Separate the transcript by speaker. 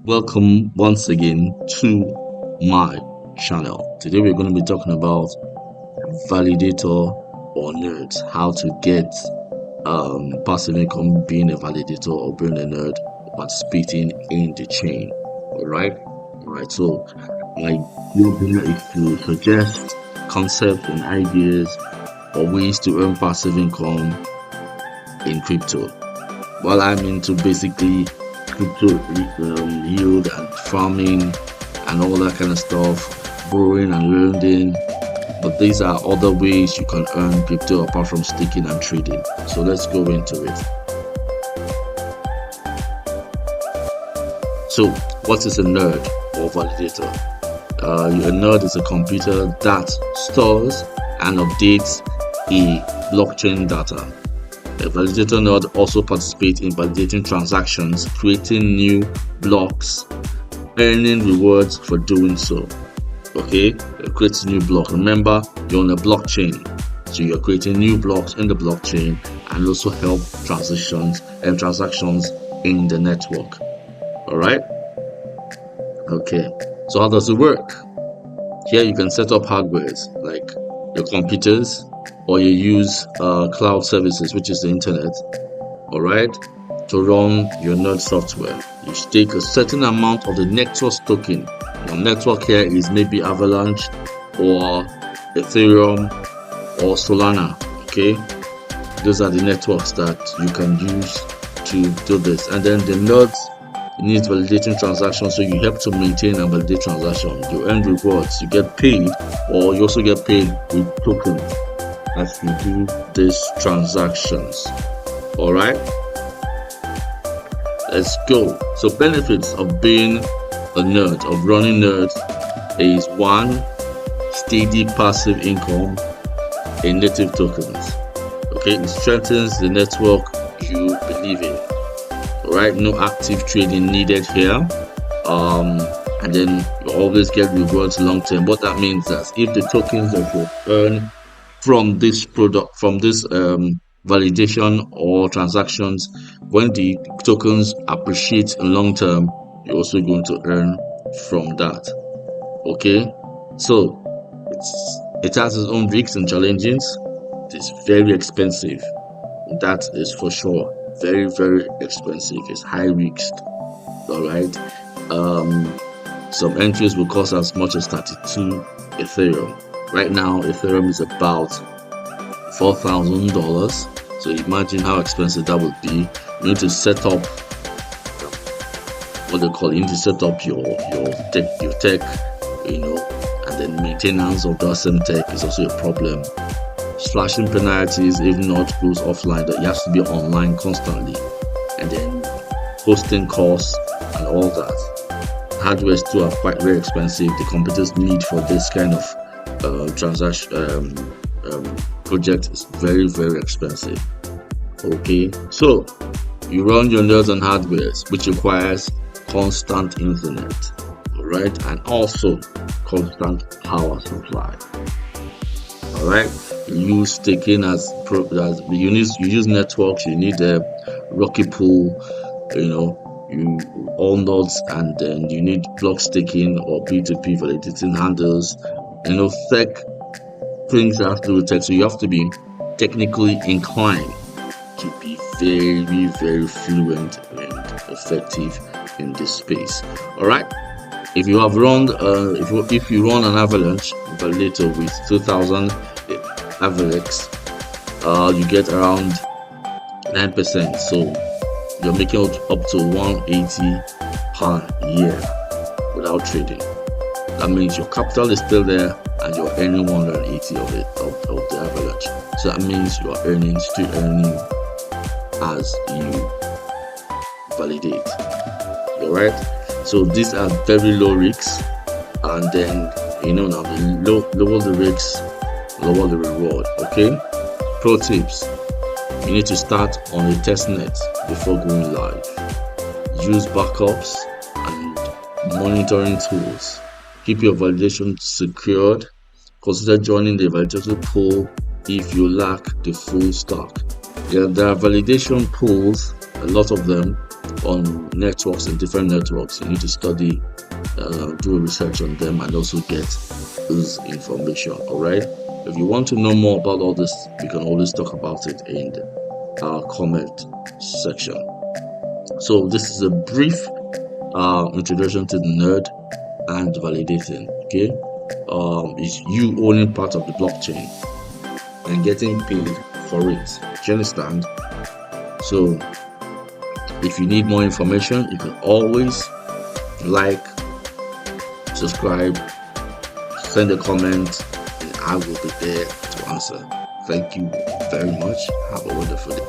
Speaker 1: Welcome once again to my channel. Today we're going to be talking about validator or nerds, how to get passive income being a validator or being a nerd participating in the chain. All right. So my goal here is to suggest concepts and ideas or ways to earn passive income in crypto. While I'm into basically crypto yield and farming and all that kind of stuff, borrowing and lending. But these are other ways you can earn crypto apart from staking and trading. So let's go into it. So, what is a node or validator? A node is a computer that stores and updates a blockchain data. A validator node also participates in validating transactions, creating new blocks, earning rewards for doing so. Okay, it creates a new block. Remember, you're on a blockchain, so you're creating new blocks in the blockchain and also help transactions in the network. All right. Okay. So how does it work? Here you can set up hardwares like your computers, or you use cloud services, which is the internet, all right, to run your node software. You stake a certain amount of the network token. Your network here is maybe Avalanche or Ethereum or Solana. Okay, those are the networks that you can use to do this. And then the nodes needs validating transactions, so you help to maintain and validate transactions. You earn rewards, you get paid, or you also get paid with tokens as you do these transactions. All right, let's go. So benefits of being a nerd, of running nerds, is 1, steady passive income in native tokens. Okay, it strengthens the network you believe in. All right, no active trading needed here. And then you always get rewards long term. What that means is if the tokens that you earn from this product, from this validation or transactions, when the tokens appreciate in long term, you're also going to earn from that. Okay, so it has its own risks and challenges. It's very expensive, that is for sure. Very, very expensive. It's high risk. All right. Some entries will cost as much as 32 Ethereum. Right now, Ethereum is about $4,000. So imagine how expensive that would be. You need to set up what they call it. You need to set up your tech, and then maintenance of that same tech is also a problem. Slashing penalties if not goes offline, that you have to be online constantly, and then hosting costs and all that. Hardware too are quite very expensive. The computers need for this kind of transaction project is very, very expensive. Okay, so you run your nodes on hardwares, which requires constant internet, right, and also constant power supply. All right, you use staking you use networks. You need a rocky pool, you all nodes, and then you need block staking or P2P validating handles. Tech things that have to do with tech. So you have to be technically inclined to be very, very fluent and effective in this space. All right. If you have run, if you run an Avalanche validator with 2,000 Avalanche, you get around 9%. So you're making up to 180 per year without trading. That means your capital is still there, and you're earning 180 of the Avalanche. So that means you are still earning as you validate. All right. So these are very low risks, and then now the lower the risks, lower the reward. Okay. Pro tips: you need to start on a test net before going live. Use backups and monitoring tools. Keep your validation secured. Consider joining the validator pool if you lack the full stack. There are validation pools, a lot of them, on networks and different networks. You need to study, do research on them, and also get this information. All right. If you want to know more about all this, we can always talk about it in our comment section. So this is a brief introduction to the nerd and validating. Okay, is you owning part of the blockchain and getting paid for it. Do you understand? So if you need more information, you can always like, subscribe, send a comment, and I will be there to answer. Thank you very much. Have a wonderful day.